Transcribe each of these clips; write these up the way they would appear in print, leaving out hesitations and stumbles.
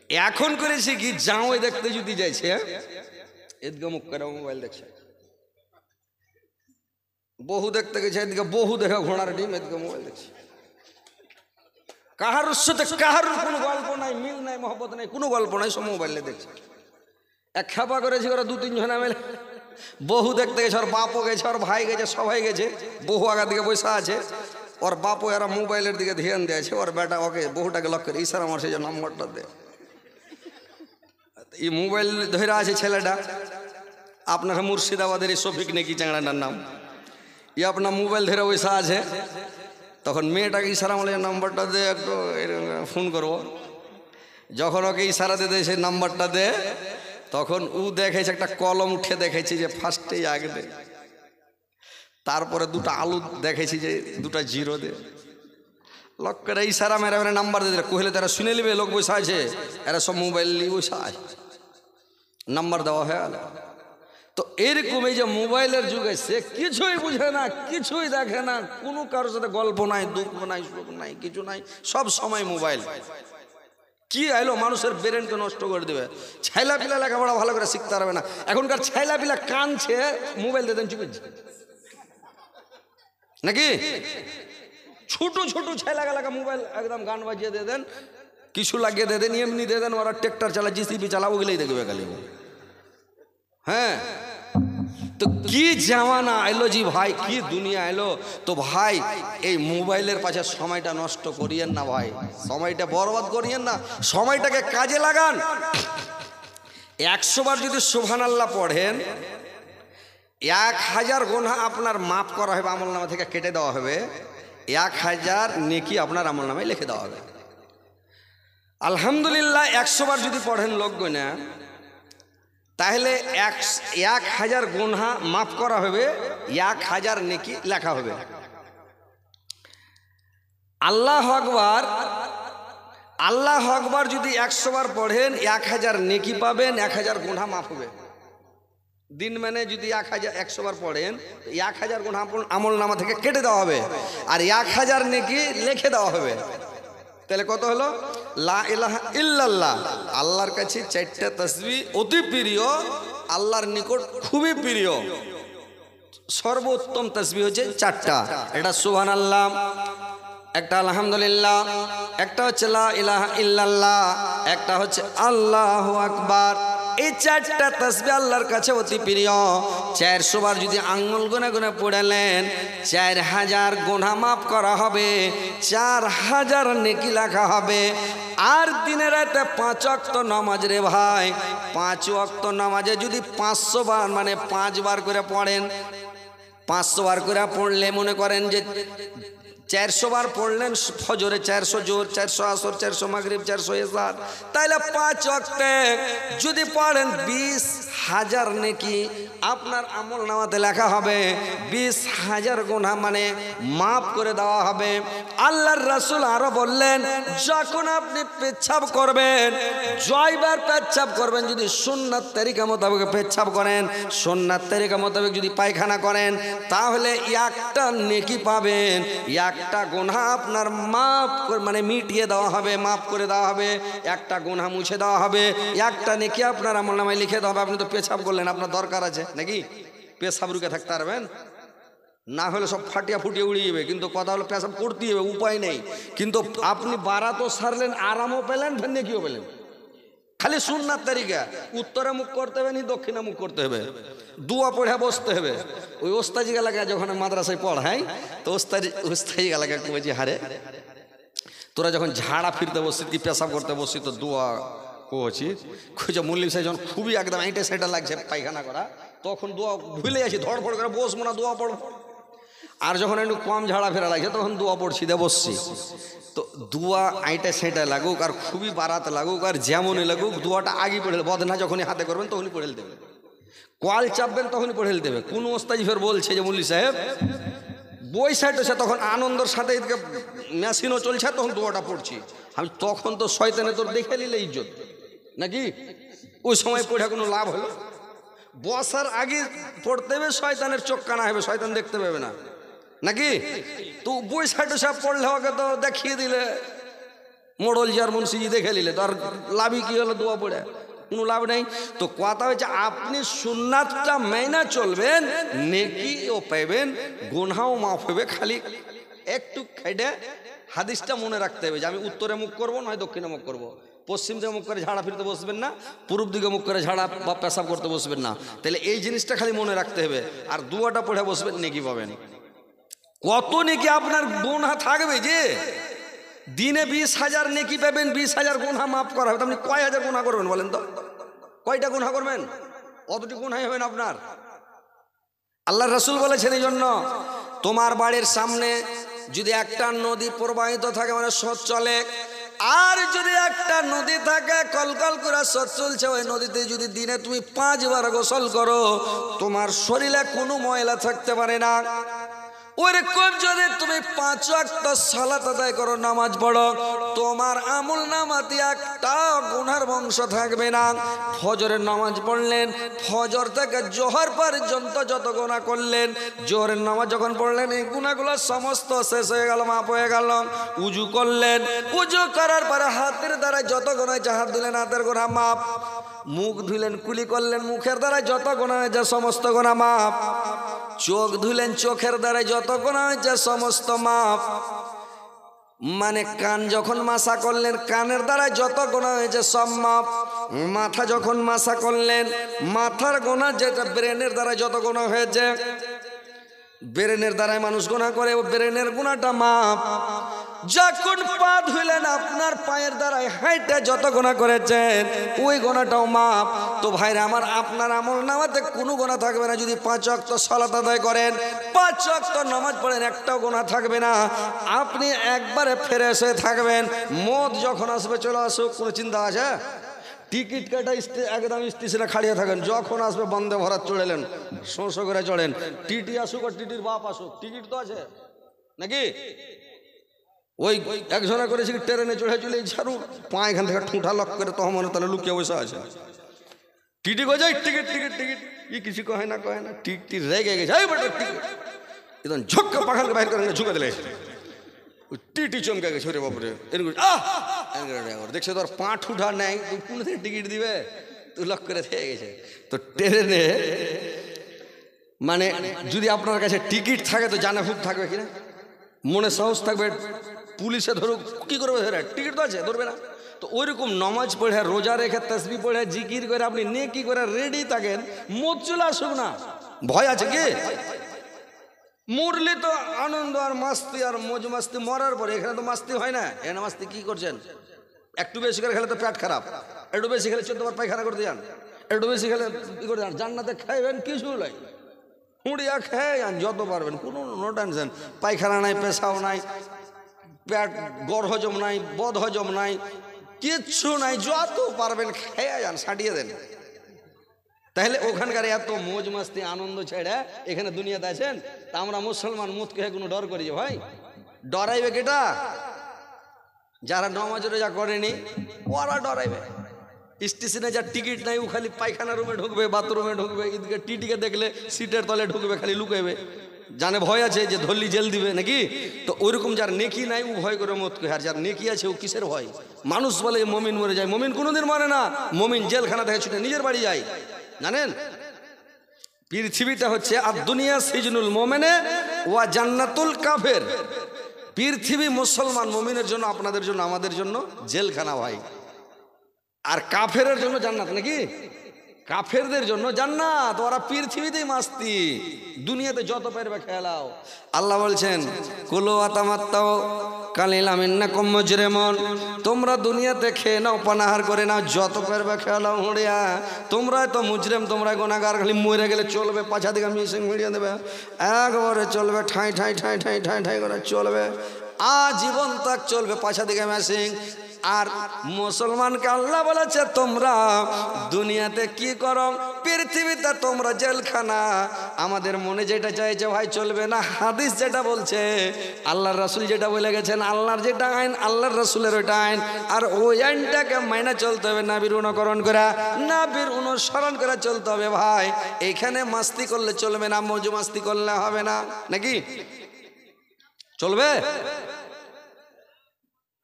এখন করেছি কি জামাই দেখতে যদি যাইছে এদিকে মুখ করে মোবাইল দেখছে, বহু দেখতে গেছে এদিকে বহু দেখে ঘোড়ার ডিম, এদিকে মোবাইল দেখছে। কাহার সাথে কাহার কোনো গল্প নাই, মিল নাই, মহব্বত নাই, কোনো গল্প নাই, সব মোবাইলে দেখছে। এক খেপা করেছি ওরা 2-3 জনা মিলে বহু দেখতে গেছে, ওর বাপও গেছে, ওর ভাই গেছে, সবাই গেছে। বহু আগা দিকে বসে আছে, ওর বাপও এরা মোবাইলের দিকে ধ্যান দিয়েছে। ওর বেটা ওকে বহুটাকে লক্ষ্য করে ইশারা মারছে যে নম্বরটা দে। এই মোবাইল ধরে আছে ছেলেটা, আপনার মুর্শিদাবাদের এই শফিক নাকি চ্যাংড়াটার নাম, ই আপনার মোবাইল ধরে বসে আছে। তখন মেয়েটাকে ইশারা মারলে নাম্বারটা দে, একটু ফোন করবো। যখন ওকে ইশারা দিয়ে সেই নাম্বারটা দে, তখন ও দেখেছে একটা কলম উঠে দেখেছি যে ফার্স্টেই আগে দে, তারপরে 2টা আলু দেখেছি যে 2টা জিরো দে। লোকেরা ইশারা মেরে মেরে নাম্বার দিয়ে দিলে, কহিলে তারা শুনে নিবে লোক বসে আছে, এরা সব মোবাইল নিয়ে বসে আছে, নাম্বার দেওয়া হয়ে গেল। তো এরকম এই যে মোবাইলের যুগে সে কিছুই বুঝে না, কিছুই দেখে না, কোনো কারোর সাথে গল্প নাই, দুঃখ নাই, সুখ নাই, কিছু নাই, সব সময় মোবাইল। কি আইলো মানুষের ব্রেনকে নষ্ট করে দেবে। ছেলা পিলা লেখাপড়া ভালো করে শিখতে পারবে না। এখনকার ছেলা পিলা কানছে, মোবাইল দিয়ে দেন চুপে নাকি, ছোট ছোট ছেলেগুলাকে মোবাইল একদম গান বাজিয়ে দিয়ে দেন, কিছু লাগিয়ে দিয়ে দেন, এমনি দিয়ে দেন, ওরা ট্রেক্টর চালা, জিসিবি চালা, ওগুলোই দেখবে খালি। হ্যাঁ, তো কি জামানা আইলো জি ভাই, কি দুনিয়া আইলো। তো ভাই এই মোবাইলের পাশে সময়টা নষ্ট করিয়েন না ভাই, সময়টা বরবাদ করিয়েন না, সময়টাকে কাজে লাগান। 100 বার যদি সুবহানাল্লাহ পড়েন, 1000 গুনাহ আপনার মাফ করা হবে, আমলনামা থেকে কেটে দেওয়া হবে, 1000 নেকি আপনার আমলনামায় লিখে দেওয়া হবে। আলহামদুলিল্লাহ 100 বার যদি পড়েন লোক গোনা, তাহলে 1000 গুনাহ মাফ করা হবে, 1000 নেকি লেখা হবে। আল্লাহু আকবার, আল্লাহু আকবার যদি 100 বার পড়েন 1000 নেকি পাবেন, 1000 গুনাহ মাফ হবে। দিন মানে যদি 100 বার পড়েন, 1000 গুনাহ আমল নামা থেকে কেটে দেওয়া হবে, আর 1000 নেকি লিখে দেওয়া হবে। তাহলে কত হলো? লা ইলাহা ইল্লাল্লাহ, আল্লাহর কাছে 4টা তাসবিহ অতি প্রিয়, আল্লাহর নিকট খুবই প্রিয়। সর্বোত্তম তাসবিহ হচ্ছে 4টা, এটা সুবহানাল্লাহ, একটা আলহামদুলিল্লাহ, একটা হচ্ছে লা ইলাহা ইল্লাল্লাহ, একটা হচ্ছে আল্লাহু আকবার। এই 4টা তাসবিহ আল্লাহর কাছে অতি প্রিয়। 400 বার যদি আঙ্গুল গুনে গুনে পড়লেন, 4000 গুনাহ মাফ করা হবে, 4000 নেকি লেখা হবে। আর দিনে রাতে 5 ওয়াক্ত নামাজ রে ভাই, 5 ওয়াক্ত নামাজে যদি 500 বার মানে 5 বার করে পড়েন, 500 বার করে পড়লে মনে করেন যে 400 বার পড়লেন ফজরে, 400 জোর, 400 আসর, 400 মাগরিব, 400 ইশা, তাইলে 5 ওয়াক্তে যদি পড়েন 20000 নেকি আপনার আমল নামাতে লেখা হবে, 20000 গুনাহ মানে মাফ করে দেওয়া হবে। আল্লাহর রাসূল আরো বললেন, যখন আপনি পেচ্ছাব করবেন, জয়বার পেচ্ছাব করবেন, যদি সুন্নাত তরিকা মোতাবেক পেচ্ছাব করেন, সুন্নাত তরিকা মোতাবেক যদি পায়খানা করেন, তাহলে একটা নেকি পাবেন, একটা গুনাহ আপনার মাফ মানে মিটিয়ে দেওয়া হবে, মাফ করে দেওয়া হবে, একটা গুনাহ মুছে দেওয়া হবে, একটা নেকি আপনার আমলনামায় লিখে দেওয়া হবে। আপনি তো পেশাব করলেন, আপনার দরকার আছে নাকি? পেশাব রুকে থাকতে পারবেন না, হলে সব ফাটিয়া ফুটিয়ে উড়িয়ে যাবে। কিন্তু কথা হলো পেশাব করতেই হবে, উপায় নেই। কিন্তু আপনি বারাতও সারলেন, আরামও পেলেন, ফের নেকিও পেলেন। খালি সুন্নাত তরিকা, উত্তরে মুখ করতে হবে, নি দক্ষিণে মুখ করতে হবে, দুয়া পড়ে বসতে হবে। ওই ওস্তাজি গালাকে যখন মাদ্রাসায় পড়াই, তো ওস্তাজি গালাকে বলছি, হারে তোরা যখন ঝাড়া ফিরতে বসছি কি পেশাব করতে বসছি, তো দোয়া কোচি খুঁজে মুল্লিম সাহেব যখন খুবই একদম এইটা সেটা লাগছে পায়খানা করা, তখন দোয়া ভুলে যাচ্ছি, ধড়ফড় করে বসবো না, দোয়া পড়ব। আর যখন একটু কম ঝাড়া ফেরা লাগছে, তখন দোয়া পড়ছি দিয়ে বসছি। তো দোয়া আইটা সেটা লাগুক, আর খুবই বারাত লাগুক, আর যেমনই লাগুক, দোয়াটা আগে পড়ে বদনা যখনই হাতে করবেন তখনই পড়ে দেবে, কল চাপবেন তখনই পড়ে দেবে। কোন ওস্তাজি ফের বলছে যে মুল্লি সাহেব বই সাইড হচ্ছে, তখন আনন্দের সাথে মেশিনও চলছে, তখন দোয়াটা পড়ছি আমি, তখন তো শয়তানে তোর দেখে নিলে ইজ্জত নাকি? ওই সময় পড়ে কোনো লাভ হলো? বসার আগে পড়তে হবে, শয়তানের চোখ কানা হবে, শয়তান দেখতে পাবে না নাকি? তো বই সাইড সব পড়লে ওকে তো দেখিয়ে দিলে মোড়ল জিয়ার মুন্সিজি দেখে নিলে তো আর লাভই কি হলো, দোয়া পড়ে কোনো লাভ নেই। তো কথা হচ্ছে আপনি সুন্নাতটা মেনে চলবেন, নেকিও পাবেন, গুনাহও মাফ হবে। খালি একটু খাইডে হাদিসটা মনে রাখতে হবে যে আমি উত্তরে মুখ করবো নয় দক্ষিণে মুখ করবো, পশ্চিম দিকে মুখ করে ঝাড়া ফিরতে বসবেন না, পূর্ব দিকে মুখ করে ঝাড়া বা পেশাব করতে বসবেন না। তাহলে এই জিনিসটা খালি মনে রাখতে হবে। আর দুয়াটা পড়ে বসবেন, নেকি পাবেন। কত নেকি আপনার গুনাহ থাকবে যে দিনে 20,000 নেকি পাবেন, 20,000 গুনাহ মাফ করা হবে। আপনি কয় হাজার গুনাহ করবেন বলেন তো? কয়টা গুনাহ করবেন? অতটি গুনাহ হবেন আপনার। আল্লাহ রাসূল বলেছেন এই জন্য তোমার বাড়ির সামনে যদি একটা নদী প্রবাহিত থাকে মানে স্রোত চলে, আর যদি একটা নদী থাকে কলকল করে স্রোত চলছে, ওই নদীতে যদি দিনে তুমি 5 বার গোসল করো তোমার শরীরে কোনো ময়লা থাকতে পারে না। ওইরকম যদি তুমি 5 ওয়াক্ত সালাত আদায় করো, নামাজ পড়ো, তোমার আমল নামাতে একটা গুনার বংশ থাকবে না। ফজরের নামাজ পড়লেন, ফজর থেকে জোহর পর্যন্ত যত গুনাহ করলেন, জোহরের নামাজ যখন পড়লেন এই গুনাহগুলো সমস্ত শেষ হয়ে গেল, মাফ হয়ে গেল। উজু করলেন, উজু করার পরে হাতের দ্বারা যত গুনাহ হয়েছে হাত দিলেন, হাতের গুনাহ মাফ। মুখ ধুলেন, কুলি করলেন, মুখের দ্বারা যত গুনাহ হয়েছে সমস্ত গুনাহ মাফ। চোখ ধুলেন, চোখের দ্বারা যত গুনাহ হয়েছে সমস্ত মাফ। মানে কান যখন মাসা করলেন, কানের দ্বারা যত গুনাহ হয়েছে সব মাফ। মাথা যখন মাসা করলেন, মাথার গুনাহ যেটা ব্রেনের দ্বারা যত গুনাহ হয়েছে, ব্রেনের দ্বারাই মানুষ গুনাহ করে, ও ব্রেনের গুনাহটা মাফ। যখন পা ধুইলেন, আপনার পায়ের দ্বারাই হাইটে যত গুনাহ করেছেন ওই গুনাহটাও মাফ। তো ভাইরা আমার, আপনার আমল নামাতে কোনো গুনাহ থাকবে না যদি 5 ওয়াক্ত সালাত আদায় করেন, 5 ওয়াক্ত নামাজ পড়েন, একটাও গুনাহ থাকবে না। আপনি একবারে ফ্রেশ হয়ে থাকবেন। মত যখন আসবে চলে আসুক, কোনো চিন্তা আছে? টিকিট কাটা একদম স্টেশনে খাড়িয়ে থাকেন, যখন আসবে বন্দে ভারত চড়েলেন, শোঁ করে চড়েন। টিটি আসুক আর টিটির বাপ আসুক, টিকিট তো আছে নাকি? ওই একজনা করেছি ট্রেনে চড়ে চলে ছাড়ু পা এখান থেকে ঠুঁটা লক করে তখন মনে তাহলে লুকিয়ে বসে আছে। টিটি কয়ে যায় টিকিট টিকিট টিকিট, ই কিছু কহে না টিকটি রেগে গেছে, একদম ঝক্কা পাখানকে বাইর করে ঝুঁকে দিলে টিটি চমকে গেছে, রে বাপরে এরকম দেখছে তোর পা ঠুঁটা নেই, তুই কোন টিকিট দিবে, তুই লক করে থেকে গেছে। তো ট্রেনে মানে যদি আপনার কাছে টিকিট থাকে তো জানা খুব থাকবে কিনা, মনে সাহস থাকবে, পুলিশে ধরুক কি করবে, ধরে টিকিট তো আছে ধরবে না। তো ওইরকম নমাজ পড়ে, রোজা রেখে, তসবিহ পড়ে, জিকির করে আপনি নেকি করে রেডি থাকেন, মত চলে আসুক না, ভয় আছে কি? মরলে তো আনন্দ আর মাস্তি আর মজ মাস্তি, মরার পরে এখানে তো মাস্তি হয় না। এখানে মাস্তি কি করছেন? একটু বেশি করে খেলে তো পেট খারাপ, একটু বেশি খেলে 14 বার পায়খানা করতে যান, একটু বেশি খেলে কি করে যান, জান্নাতে খাইবেন কিছু নাই, হুঁড়িয়া খেয়ে যান যত পারবেন, কোনো নো টেনশন। পায়খানা নাই, পেশাও নাই, পেট গড় হজম নাই, বদ হজম নাই, কিচ্ছু নাই, যত পারবেন খেয়ে যান, সাটিয়ে দেন। তাহলে ওখানকার এত মজ মাস্তি আনন্দ ছেড়ে এখানে দুনিয়াতে আছেন। তা আমরা মুসলমান মুতকে কোনো ডর করি যে ভাই? ডরাইবে কেটা? যারা নামাজ রোজা করেনি ওরা ডরাইবে। স্টেশনে যার টিকিট নাই ও খালি পায়খানা রুমে ঢুকবে, বাথরুমে ঢুকবে, এদিকে টিটিকে দেখলে সিটের তলে ঢুকবে, খালি লুকাইবে, জানে ভয় আছে যে ধরলি জেল দিবে নাকি। তো ওইরকম যার নেকি নাই ও ভয় করে মত কে, আর যার নেকি আছে ও কিসের ভয়? মানুষ বলে মমিন মরে যায়, মমিন কোনোদিন মরে না। মমিন জেলখানা থেকে ছুটে নিজের বাড়ি যায়। জানেন পৃথিবীটা হচ্ছে আর দুনিয়া সিজনুল মোমেনে ওয়া জান্নাতুল কাফের। পৃথিবী মুসলমান মুমিনের জন্য, আপনাদের জন্য, আমাদের জন্য জেলখানা ভাই, আর কাফেরের জন্য জান্নাত নাকি? কাফেরদের জন্য জান্নাত, ওরা পৃথিবীতেই মাস্তি, দুনিয়াতে যত পারবে খেলাও। আল্লাহ বলছেন কুলু আতামাত্তাও কালিলাম ইন্নাকুম মুজরিমুন, তোমরা দুনিয়াতে খেয়ে নাও, পানাহার করে নাও, যত পারবে খেলাও হুঁড়িয়া, তোমরা তো মুজরিম, তোমরা গুনাহগার, খালি মরে গেলে চলবে, পাছা দিকে মিশিং মিডিয়া দেবে, একবারে চলবে, ঠাঁই ঠাঁই ঠাঁই ঠাঁই ঠাঁই ঠাঁই করে চলবে, আজীবন তাক চলবে, পাছা দিকে মেশিং। আর মুসলমানকে আল্লাহ বলেছে তোমরা দুনিয়াতে কি করো, পৃথিবীতে তোমরা জেলখানা। আমাদের মনে যেটা চাইছে ভাই চলবে না, হাদিস যেটা বলছে, আল্লাহর রাসূল যেটা বলে গেছেন, আল্লাহর যেটা আইন, আল্লাহর রাসূলের ওইটা আইন, আর ওই আইনটাকে মাইনা চলতে হবে, নাবির অনুকরণ করে, নাবির অনুসরণ করে চলতে হবে ভাই। এখানে মাস্তি করলে চলবে না, মজু মাস্তি করলে হবে না নাকি? চলবে?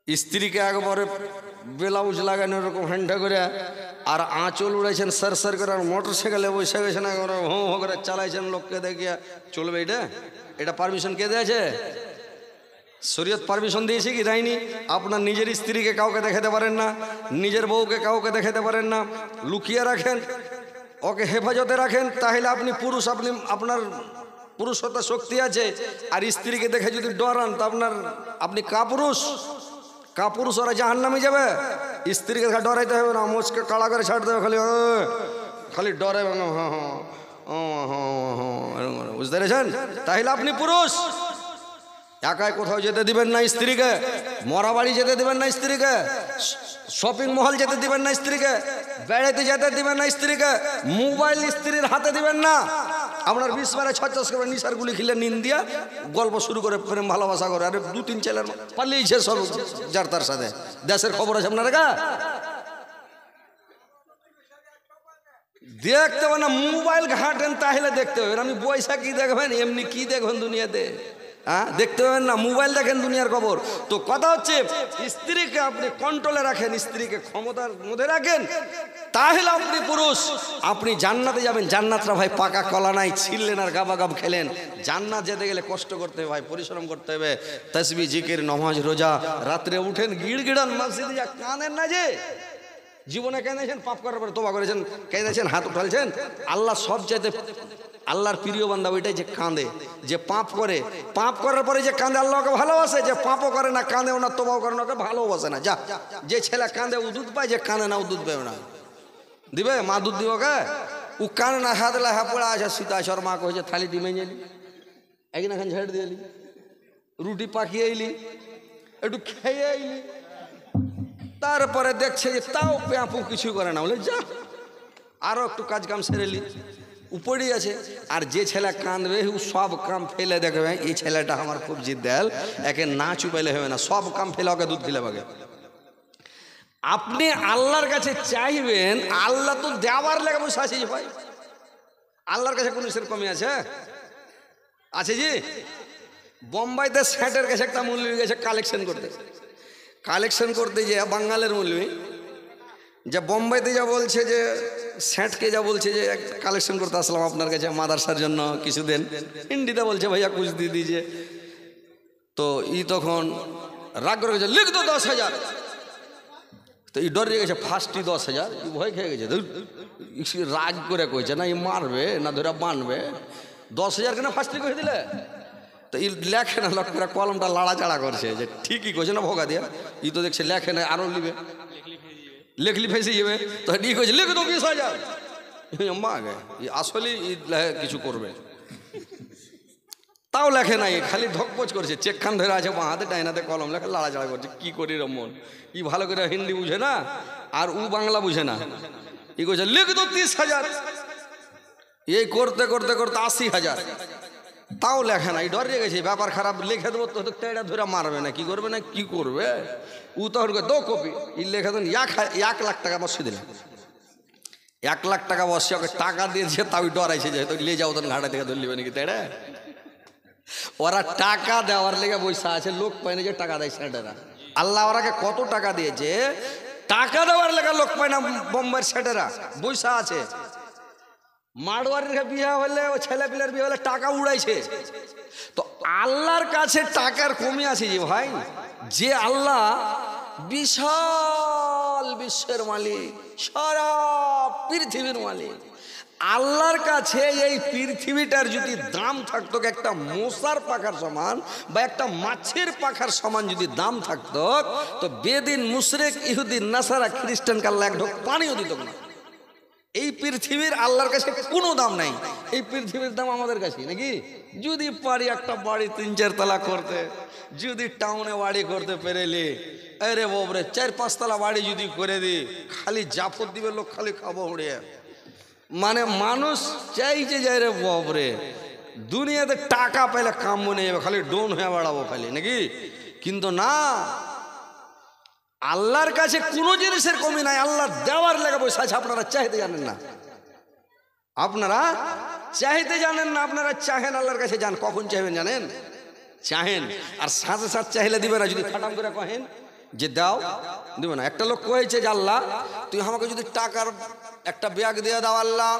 স্ত্রীকে একবারে ব্লাউজ লাগানো এরকম হ্যান্ডা করে আর আঁচল উড়াইছেন সার সার করে, আর মোটর সাইকেলে বসে গেছেন একবারে হো হো করে চালাইছেন, লোককে দেখিয়া চলবে? এটা পারমিশন কে দিয়েছে? শরীয়ত পারমিশন দিয়েছে কি দেয়নি? আপনার নিজের স্ত্রীকে কাউকে দেখাতে পারেন না, নিজের বউকে কাউকে দেখাতে পারেন না, লুকিয়ে রাখেন, ওকে হেফাজতে রাখেন, তাহলে আপনি পুরুষ, আপনার পুরুষত্ব শক্তি আছে। আর স্ত্রীকে দেখে যদি ডরান তো আপনি কাপুরুষ। কাপুরুষ ওরা জাহান্নামে যাবে। স্ত্রীকে দেখে ডরাইতে হবে না, মোচকে কাড়া করে ছাড়তে হবে, খালি ডরে বুঝতে পেরেছেন? তাহলে আপনি পুরুষ। একাই কোথাও যেতে দিবেন না স্ত্রীকে, মরা বাড়ি যেতে দিবেন না স্ত্রীকে, শপিং মহল যেতে দিবেন না স্ত্রীকে, বেড়াইতে যেতে দিবেন না স্ত্রীকে, মোবাইল স্ত্রীর হাতে দিবেন না। আপনার 20 বারে 50 করে নিশার গুলি খিলে নিন দিয়া গল্প শুরু করে, প্রেম ভালোবাসা করে, আর 2-3 ছেলের পালিয়েছে সব যার তার সাথে। দেশের খবর আছে আপনার কা দেখতে হবে না, মোবাইল ঘাটেন তাহলে দেখতে হবে। আমি পয়সা কি দেখবেন, এমনি কি দেখবেন দুনিয়াতে? হ্যাঁ, দেখতে পাবেন না, মোবাইল দেখেন দুনিয়ার খবর। তো কথা হচ্ছে স্ত্রীকে আপনি কন্ট্রোলে রাখেন, স্ত্রীকে ক্ষমতার মধ্যে রাখেন, তাহলে আপনি পুরুষ। আপনি জান্নাতে যাবেন। জান্নাতটা ভাই পাকা কলা নাই, ছিললেন আর গাবাগাব খেলেন। জান্নাত যেতে গেলে কষ্ট করতে হবে ভাই, পরিশ্রম করতে হবে। তাসবিহ, জিকির, নামাজ, রোজা, রাত্রে উঠেন গিড়গিড়ান, মসজিদে যা কানেন না যে জীবনে কেঁদেছেন, পাপ করার পরে তোবা করেছেন, কেঁদেছেন, হাত উঠালছেন। আল্লাহ সব চাইতে, আল্লাহর প্রিয় বান্দা ওইটাই যে কাঁদে, যে পাপ করে, পাপ করার পরে যে কাঁদে আল্লাহকে ভালোবাসে। যে পাপও করে না, কাঁদেও না, তোবাও করে না, ওকে ভালোবাসে না। যা, যে ছেলে কাঁদে ও দুধ পায়, যে কাঁদে না ও দুধ পাবে না। দিবে মা দুধ দিব ওকে? ও কানে না, হাত লাহা পড়া আছে, সীতা সর মা কহেছে থালি ডিমে এলি, একদিন এখন ঝেড়ে দিয়ে এলি, রুটি পাকিয়ে এলি, একটু খেয়ে এলি, তারপরে দেখছে যে তাও পেঁপু কিছু করে না, বলে যা আরো একটু কাজ কাম সেরেলি, উপরেই আছে। আর যে ছেলে কাঁদবে ও সব কাম ফেলে দেখবে এই ছেলেটা আমার খুব জিদ্দাল, একে না চুপাইলে হবে না, সব কাম ফেলে ওকে দুধ খেলে বাগে। আপনি আল্লাহর কাছে চাইবেন, আল্লাহ তো দেওয়ার লেগে বসে আছে যে ভাই। আল্লাহর কাছে কোন কমি আছে? আছে জি। বোম্বাইতে স্যাটের কাছে একটা মৌলবি গেছে কালেকশন করতে যে বাঙালের মৌলবি, যে বোম্বাইতে যা বলছে যে স্যাটকে যা বলছে যে কালেকশন করতে আসলাম আপনার কাছে মাদ্রাসার জন্য কিছু দেন, হিন্দিতে বলছে ভাইয়া কুছ দিয়ে দিয়েছে। তো তখন রাগ করে গেছে, লিখ তো 10,000। তো ডরে গেছে, ফার্স্টই 10,000, ভয় খেয়ে গেছে, রাগ করে কইছে না মারবে না ধরে বানবে, 10,000 কেন ফার্স্টই কয়ে দিলে? তো লেখে না, লোক করে কলমটা লাড়াচাড়া করছে যে ঠিকই কইছে না ভোগা দিয়া, তো দেখছে লেখে না, আরো লিবে, লেখলি ফেসে যাবে। তো কইছে লিখে তো 20,000। মা গে আসলে কিছু করবে, তাও লেখে নাই, খালি ধকপচ করছে, চেক খান ধরে আছে বাঁ হাতে, ডাইনাতে কলম লেখে লাড়াচাড়া করছে। কি করি রমন, ভালো করে হিন্দি বুঝে না আর বাংলা বুঝে না। কইছে লিখ তো 30,000। এই করতে করতে করতে 80,000, তাও লেখে নাই, ডরে গেছে, ব্যাপার খারাপ, লিখে দেবো তো তেড়া ধরে মারবে না, কি করবে না কি করবে। ও তখন দো কপি লেখে দেন, 1 লাখ টাকা বসিয়ে দিলেন, 1 লাখ টাকা বসে ওকে টাকা দিয়েছে, তাও ডরাইছে যে লিয়ে যাও তখন ঘাটা থেকে ধরলিবে নাকি তেড়ে। ওরা টাকা দেওয়ার লেগে বৈশা আছে, লোক পায় না যে টাকা দেয় সেটেরা। আল্লাহ ওরাকে কত টাকা দিয়েছে, টাকা দেওয়ার লেগে লোক পায় না বোম্বাইয়ের সেটেরা বৈশা আছে। মারওয়ারির বিয়ে হলে, ও ছেলে পিলের বিয়ে হলে টাকা উড়াইছে। তো আল্লাহর কাছে টাকার কমে আছে যে ভাই, যে আল্লাহ বিশাল বিশ্বের মালিক, সারা পৃথিবীর মালিক, আল্লাহর কাছে এই পৃথিবীটার যদি দাম থাকতো একটা মশার পাখার সমান বা একটা মাছের পাখার সমান যদি দাম থাকতো, তো বেদিন, মুশরিক, ইহুদি, নাসারা, খ্রিস্টানকে আল্লাহ এক ঢোক পানিও দিত না। এই পৃথিবীর আল্লাহর কাছে কোনো দাম নাই, এই পৃথিবীর দাম আমাদের কাছে নাকি। যদি পারি একটা বাড়ি 3-4 তলা করতে, যদি টাউনে বাড়ি করতে পেরেলি, আরে বাবরে 4-5 তলা বাড়ি যদি করে দি, খালি জাফর দিবে লোক, খালি খাবো উড়িয়ে। মানে মানুষ চাইছে যে রে বাবরে দুনিয়াতে টাকা পেলে কাম মনে যাবে, খালি ডোন হয়ে বেড়াবো খালি নাকি। কিন্তু না, আল্লাহর কাছে কোনো জিনিসের কমি নাই, আল্লাহ দেওয়ার লেগে বসে আছে। আপনারা চাইতে জানেন না, আপনারা চাইতে জানেন না, আপনারা চাহেন আল্লাহর কাছে যান, কখন চাইবেন জানেন? চাহেন আর সাথে সাথে চাইলে দিবে না। যদি খাটাম করে কহেন যে দাও দিবে না। একটা লোক কয়েছে যে আল্লাহ তুই আমাকে যদি টাকার একটা ব্যাগ দিয়ে দাও আল্লাহ,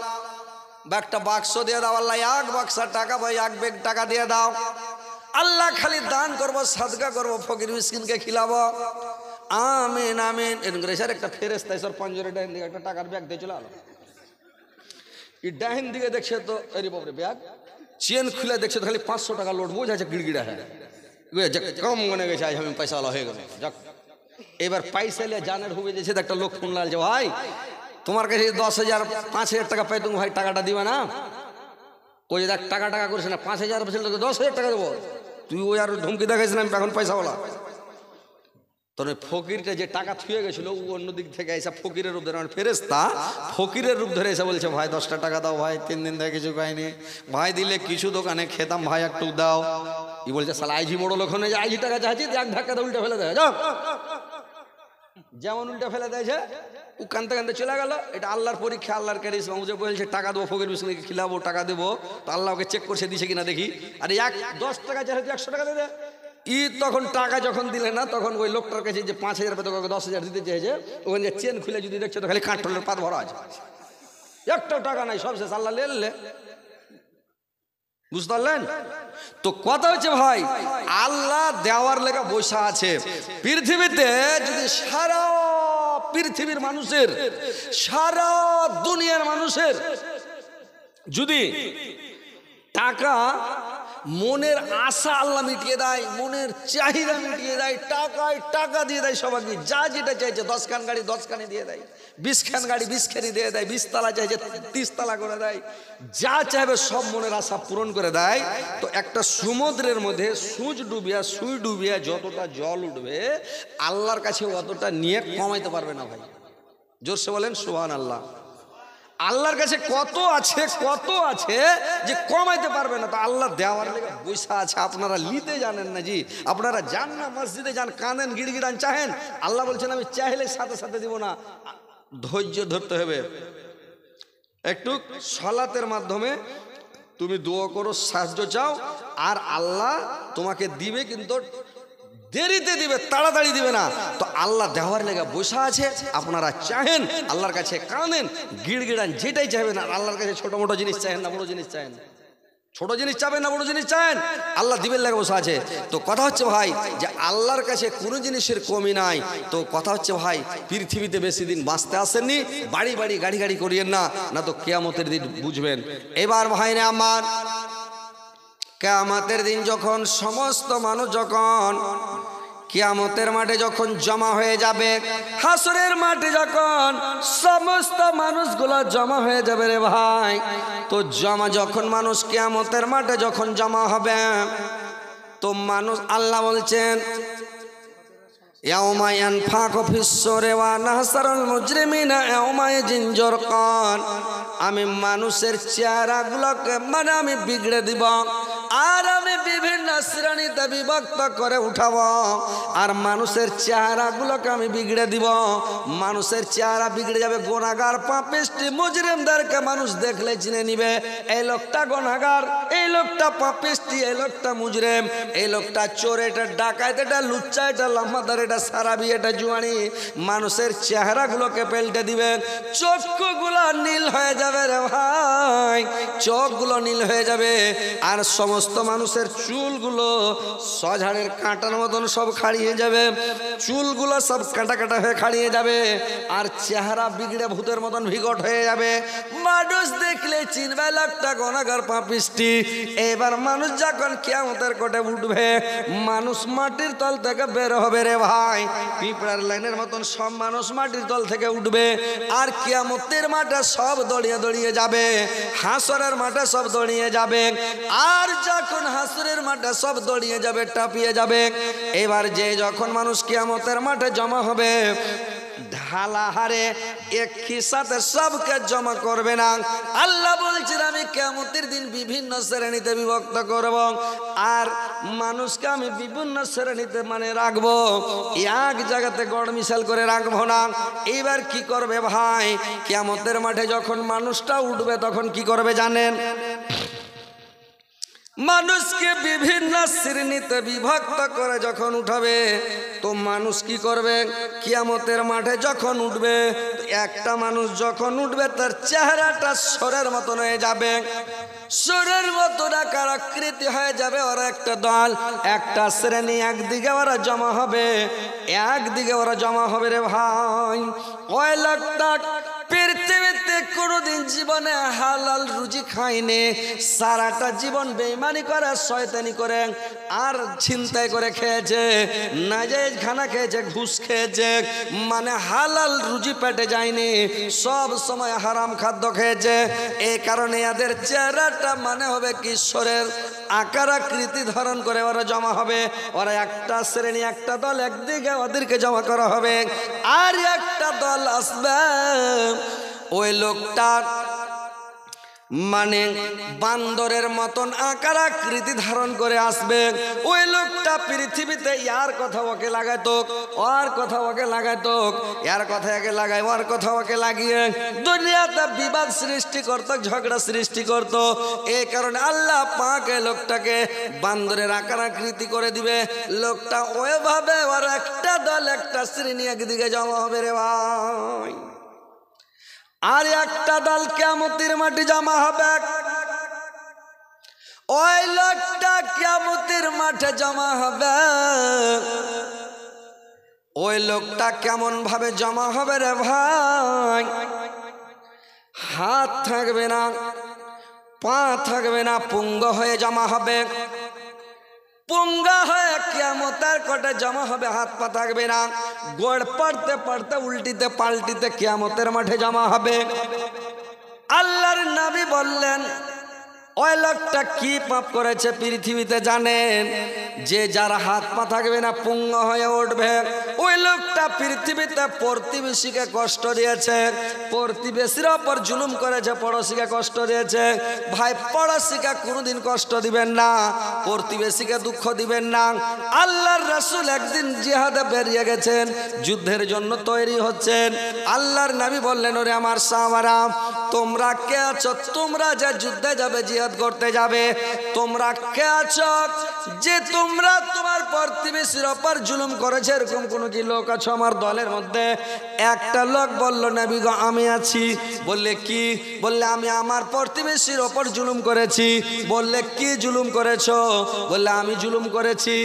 বা একটা বাক্স দিয়ে দাও আল্লাহ, এক বাক্সা টাকা বা এক ব্যাগ টাকা দিয়ে দাও আল্লাহ, খালি দান করবো, সাদকা করবো, ফকির মিসকিনকে খিলাবো, আমিন আমিন। এরকম করে স্যার একটা ফেরেস্তা স্যার পঞ্জরে ডাইন দিকে একটা টাকার ব্যাগ দিয়ে চলে আলো, এই ডাইন দিকে দেখছে তো আরে বাপরে ব্যাগ, চেন খুলে দেখছে তো খালি 500 টাকা লোড, বোঝাচ্ছে গিড়গিড়া হ্যাঁ কম মনে গেছে আজ আমি পয়সাওয়ালা হয়ে গেল। যাক এবার পয়সা নিয়ে জানের হুবে দিয়েছে, একটা লোক ফোন লাল যে ভাই তোমার কাছে 10,000 5,000 টাকা পাই, তুমি ভাই টাকাটা দিবে না? ওই দেখ টাকা টাকা করছে না, 5,000 বলছিল 10,000 টাকা দেবো, তুই ওই আর ধমকি দেখাইছিস না আমি এখন পয়সাওয়ালা। তোর ওই ফকিরটা যে টাকা থুয়ে গেছিল ও অন্যদিক থেকে এসে ফকিরের রূপ ধরে, ফেরেস্তা ফকিরের রূপ ধরে এসে বলছে ভাই 10টা টাকা দাও ভাই, 3 দিন থেকে কিছু খাইনি ভাই, দিলে কিছু দোকানে খেতাম ভাই, একটু দাও। ই বলছে সালা আইজি বড় লোক হয়ে, আইজি টাকা চাইছি, এক ধাক্কা উল্টে ফেলে দেয়, যেমন উল্টে ফেলে দিয়েছে ও কানতে কানতে চলে গেল। এটা আল্লাহর পরীক্ষা, আল্লাহর কারিশমা। ও যে বলছে টাকা দেবো ফকির মিসকিনকে খিলাবো, টাকা দেবো, তো আল্লাহ ওকে চেক করছে দিছে কিনা দেখি, আরে 10 টাকা চাইছে 100 টাকা দিয়ে দে। ই তখন টাকা যখন দিলে না তখন ওই লোকটার কাছে যে 5,000 পেতো 10,000 দিতে চেয়েছে, ওখানে চেন খুলে যদি দেখছে তো খালি কাঠলের পাত ভরা আছে, একটাও টাকা নাই, সব শেষ। আল্লাহ লেলে, বুঝতে পারলেন তো? কথা হচ্ছে ভাই আল্লাহ দেওয়ার লেগা বসা আছে পৃথিবীতে। যদি সারা পৃথিবীর মানুষের, সারা দুনিয়ার মানুষের যদি টাকা মনের আশা আল্লাহ মিটিয়ে দেয়, মনের চাহিদা মিটিয়ে দেয়, টাকায় টাকা দিয়ে দেয় সবাইকে, যা যেটা চাইছে 10 খান গাড়ি 10 খানি দিয়ে দেয়, 20 খান গাড়ি 20 খানি দিয়ে দেয়, 20 তালা চাইছে 30 তালা করে দেয়, যা চাইবে সব মনের আশা পূরণ করে দেয়। তো একটা সমুদ্রের মধ্যে সুই ডুবিয়া যতটা জল উঠবে আল্লাহর কাছে অতটা নিয়ে কমাইতে পারবে না ভাই। জোরসে বলেন সুবহানাল্লাহ। আল্লাহর কাছে কত আছে যে কমাইতে পারবে না। তো আল্লাহ দেওয়ার লেগে বৈশা আছে, আপনারা নিতে জানেন না জি। আপনারা যান না মসজিদে, যান, কাঁদেন, গিড়গিড়ান, চাহেন, আল্লাহ বলছেন আমি চাইলে সাথে সাথে দিব না, ধৈর্য ধরতে হবে। একটু সালাতের মাধ্যমে তুমি দোয়া করো, সাহায্য চাও, আর আল্লাহ তোমাকে দিবে, কিন্তু দেরিতে দিবে, তাড়াতাড়ি দিবে না। তো আল্লাহ দেওয়ার লেগে বসা আছে, আপনারা চাহেন, আল্লাহর কাছে কাঁদেন, গিড়গিড়ান, যেটাই চাইবেন। আর আল্লাহর কাছে ছোট মোটো জিনিস চাহেন না বড় জিনিস চাহেন, ছোট জিনিস চাবেন না বড় জিনিস চাহেন, আল্লাহ দিবেন লেগে বসা আছে। তো কথা হচ্ছে ভাই যে আল্লাহর কাছে কোনো জিনিসের কমি নাই। তো কথা হচ্ছে ভাই পৃথিবীতে বেশি দিন বাঁচতে আসেননি, বাড়ি বাড়ি গাড়ি গাড়ি করিয়েন না, না তো কিয়ামতের দিন বুঝবেন। এবার ভাইরে আমার, কিয়ামতের দিন যখন সমস্ত মানুষ যখন কিয়ামতের মাঠে যখন জমা হয়ে যাবে, হাসরের মাঠে যখন সমস্ত মানুষগুলো জমা হয়ে যাবে রে ভাই, তো যখন মানুষ কিয়ামতের মাঠে যখন জমা হবে, তো মানুষ, আল্লাহ বলছেন ইয়াউমা ইয়ানফাখু ফিস-সূরি ওয়া নাহসারুল মুজরিমিনা ইয়াউমা জিনজুরকান। আমি মানুষের চেহারাগুলোকে মানে আমি বিগড়ে দিব, আর আমি বিভিন্ন শ্রেণীতে বিভক্ত করে উঠাবো, আর মানুষের চেহারাগুলোকে আমি বিগড়ে দিব। মানুষের চেহারা বিগড়ে যাবে, গুনাহগার পাপিষ্টি মুজরিমদেরকে মানুষ দেখলে চিনে নিবে, এই লোকটা গুনাহগার, এই লোকটা পাপিষ্টি, এই লোকটা মুজরিম, এই লোকটা চোর, এটা ডাকাত, এটা লুচ্চা, এটা লাম্বাদার, এটা সারাবি, এটা জুয়ানি। মানুষের চেহারাগুলোকে পাল্টে দিবে, চক্ষুগুলো নীল হয়ে যাবে রে ভাই, চোখগুলো নীল হয়ে যাবে, আর সমস্ত মানুষের চুলগুলো সঝাড়ের কাঁটার মতন সব খাড়িয়ে যাবে, চুলগুলো সব কাটা কাটা হয়ে খাড়িয়ে যাবে, আর চেহারা বিগড়ে ভূতের মতন বিকট হয়ে যাবে। মানুষ দেখলে চিনবে লোকটা গুনাহগার পাপিষ্টি। এবার মানুষ যখন কিয়ামতের কোটে উঠবে, মানুষ মাটির তল থেকে বের হবে রে ভাই, পিঁপড়ার লাইনের মতন সব মানুষ মাটির তল থেকে উঠবে, আর কিয়ামতের মাঠে সব দৌড়িয়ে দৌড়িয়ে যাবে, হাসরের মাঠে সব দৌড়িয়ে যাবে। আর যখন হাসরের মাঠে সব দৌড়িয়ে যাবে, টাপিয়ে যাবে, এবার যে যখন মানুষ কিয়ামতের মাঠে জমা হবে, ঢালা হারে একই সাথে সবকে জমা করবে না। আল্লাহ বলছেন আমি কিয়ামতের দিন বিভিন্ন শ্রেণীতে বিভক্ত করব, আর মানুষকে আমি বিভিন্ন শ্রেণীতে মানে রাখবো, এক জায়গাতে গড় মিশাল করে রাখবো না। এইবার কি করবে ভাই, কিয়ামতের মাঠে যখন মানুষটা উঠবে তখন কি করবে জানেন? মানুষকে বিভিন্ন শ্রেণীতে বিভক্ত করে যখন উঠাবে, তো মানুষ কি করবে? কিয়ামতের মাঠে যখন উঠবে, একটা মানুষ যখন উঠবে তার চেহারাটা সরের মতন হয়ে যাবে, সরের মতন আকার আকৃতি হয়ে যাবে। ওরা একটা দল, একটা শ্রেণী একদিকে ওরা জমা হবে, একদিকে ওরা জমা হবে রে ভাই। ওই লোকটা পৃথিবীতে কোনোদিন জীবনে হালাল রুজি খায়নি, সারাটা জীবন বেঈমানি করে, শয়তানি করে, আর ছিনতাই করে খেয়েছে, নাজায়েজ খানা খেয়েছে, ঘুষ খেয়েছে, মানে হালাল রুজি পেটে যায়নি, সব সময় হারাম খাদ্য খেয়েছে। এই কারণে এদের চেহারাটা মানে হবে কিশোরের আকার আকৃতি ধারণ করে ওরা জমা হবে। ওরা একটা শ্রেণী, একটা দল একদিকে ওদেরকে জমা করা হবে, আর একটা দল আসবে, ওই লোকটা মানে বান্দরের মতন আকার আকৃতি ধারণ করে আসবে। ওই লোকটা পৃথিবীতে ইয়ার কথা ওকে লাগাইতো, ওর কথা ওকে লাগাইতো, ইয়ার কথা একে লাগায়, ওর কথা ওকে লাগিয়ে দুনিয়াতে বিবাদ সৃষ্টি করত, ঝগড়া সৃষ্টি করত। এই কারণে আল্লাহ পাক এই লোকটাকে বান্দরের আকার আকৃতি করে দিবে। লোকটা ওইভাবে ওর একটা দল, একটা শ্রেণী একদিকে জমা হবে রে ভাই, আর একটা দল কিয়ামতের মাঠে জমা হবে। ওই লোকটা কিয়ামতের মাঠে জমা হবে। ওই লোকটা কেমন ভাবে জমা হবে রে ভাই? হাত থাকবে না, পা থাকবে না, পুঙ্গ হয়ে জমা হবে। পুঙ্গা হয়ে কিয়ামতের কোটে জমা হবে, হাত পা থাকবে না, গোড় পড়তে পড়তে উল্টিতে পাল্টিতে কিয়ামতের মাঠে জমা হবে। আল্লাহর নবী বললেন, ওই লোকটা কি পাপ করেছে পৃথিবীতে জানেন? যে যার হাত পা থাকবে না, পুঙ্গ হয়ে উঠবে, ওই লোকটা পৃথিবীতে প্রতিবেশীকে কষ্ট দিয়েছে, প্রতিবেশীর ওপর জুলুম করেছে, পড়োশিকে কষ্ট দিয়েছে। ভাই, পড়োশিকে কোনোদিন কষ্ট দিবেন না, প্রতিবেশীকে দুঃখ দিবেন না। আল্লাহর রাসূল একদিন জিহাদে বেরিয়ে গেছেন, যুদ্ধের জন্য তৈরি হচ্ছেন। আল্লাহর নবী বললেন, ওরে আমার সাহাবারা, তোমরা কে আছো? তোমরা যে যুদ্ধে যাবে, জিহাদ করতে যাবে, তোমরা কে আছো যে তোমরা তোমার প্রতিবেশীর ওপর জুলুম করেছে? এরকম কোন কি লোক আছো আমার দলের মধ্যে? একটা লোক বলল, নবী গো আমি আছি। বললে কি? বললে আমি আমার প্রতিবেশীর ওপর জুলুম করেছি। বললে কি জুলুম করেছো? বললে আমি জুলুম করেছি,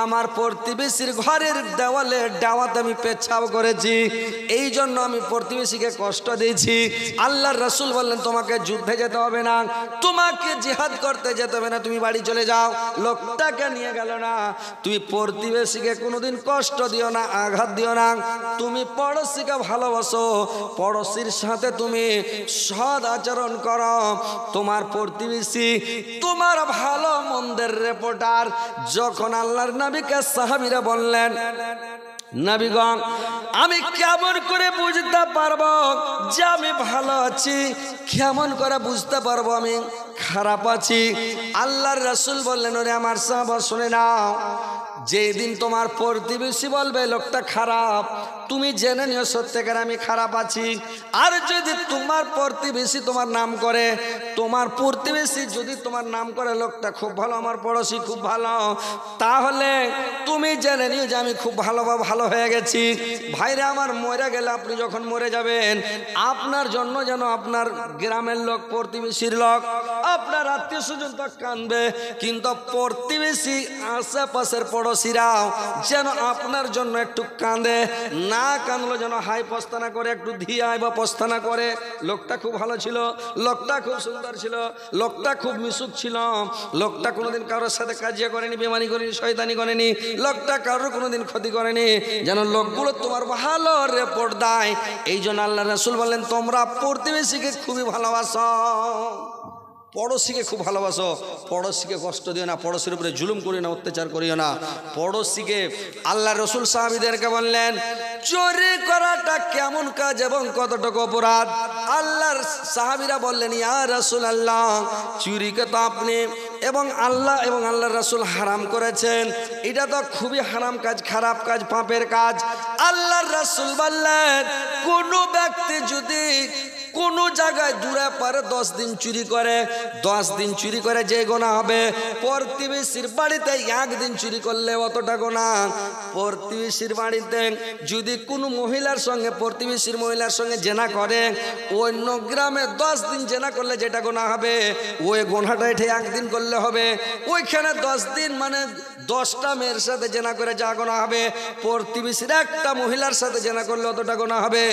আমার প্রতিবেশীর ঘরের দেওয়ালে ডাওয়াতে আমি পেচ্ছাব করেছি, এই জন্য আমি প্রতিবেশীকে কষ্ট দিয়েছি। আল্লাহর রাসূল বললেন, তোমাকে যুদ্ধে যেতে হবে না, তোমাকে জিহাদ করতে যেতে হবে না, তুমি বাড়ি চলে যাও। লোকটাকে নিয়ে গেল না। তুমি প্রতিবেশীকে কোনোদিন কষ্ট দিও না, আঘাত দিও না, তুমি পড়োশিকে ভালোবাসো, পড়োশির সাথে তুমি সৎ আচরণ করো। তোমার প্রতিবেশী তোমার ভালো মন্দের রিপোর্টার। যখন আল্লাহর নবীকে সাহাবীরা বললেন, নবীগণ আমি কেমন করে বুঝতে পারবো যে আমি ভালো আছি? কেমন করে বুঝতে পারবো আমি খারাপ আছি? আল্লাহর রাসূল বললেন, ওরে আমার সাহাবা শুনে নাও, যেদিন তোমার প্রতিবেশী বলবে লোকটা খারাপ, তুমি জেনে নিও সত্যিকার আমি খারাপ আছি। আর যদি তোমার প্রতিবেশী তোমার নাম করে, তোমার প্রতিবেশী যদি তোমার নাম করে লোকটা খুব ভালো, আমার পড়োশি খুব ভালো, তাহলে তুমি জেনে নিও যে আমি খুব ভালো বা ভালো হয়ে গেছি। ভাইরা আমার, মরে গেলে আপনি যখন মরে যাবেন, আপনার জন্য যেন আপনার গ্রামের লোক, প্রতিবেশীর লোক, আপনার আত্মীয় স্বজন তো কাঁদবে, কিন্তু প্রতিবেশী আশেপাশের পড়োশিরাও যেন আপনার জন্য একটু কাঁদে। না কাঁদলো যেন হাই পস্তানা করে, একটু ধিয়ায় বা পস্তানা করে, লোকটা খুব ভালো ছিল, লোকটা খুব সুন্দর ছিল, লোকটা খুব মিশুক ছিল, লোকটা কোনোদিন কারোর সাথে কাজিয়া করেনি, বেমানি করেনি, শয়তানি করেনি, লোকটা কারোর কোনোদিন ক্ষতি করেনি, যেন লোকগুলো তোমার ভালো রিপোর্ট দেয়। এই জন্য আল্লাহ রাসূল বললেন, তোমরা প্রতিবেশীকে খুবই ভালোবাসো, পড়োশিকে খুব ভালোবাসো, পড়োশিকে কষ্ট দিও না, পড়োশির উপরে জুলুম করিও না, অত্যাচার করিও না। পড়োশিকে আল্লাহ রাসূল সাহাবীদেরকে বললেন, চুরি করাটা কেমন কাজ এবং কতটুকু অপরাধ? আল্লাহর সাহাবীরা বললেন, ইয়া রাসূলুল্লাহ, চুরিকে তো আপনি এবং আল্লাহর রাসূল হারাম করেছেন, এটা তো খুবই হারাম কাজ, খারাপ কাজ, পাপের কাজ। আল্লাহর রাসূল বললেন, কোন ব্যক্তি যদি কোনো জায়গায় দূরে পারে 10 দিন চুরি করে, 10 দিন চুরি করে যে গোনা হবে, প্রতিবেশীর বাড়িতে 1 দিন চুরি করলে অতটা গোনা। প্রতিবেশীর বাড়িতে যদি কোনো মহিলার সঙ্গে, প্রতিবেশীর মহিলার সঙ্গে জেনা করে, অন্য গ্রামে 10 দিন জেনা করলে যেটা গোনা হবে, ওই গোনাটা এঠে 1 দিন করলে হবে। ওইখানে 10 দিন মানে 10টা মেয়ের সাথে জেনা করে যা গোনা হবে, প্রতিবেশীর একটা মহিলার সাথে জেনা করলে অতটা গোনা হবে।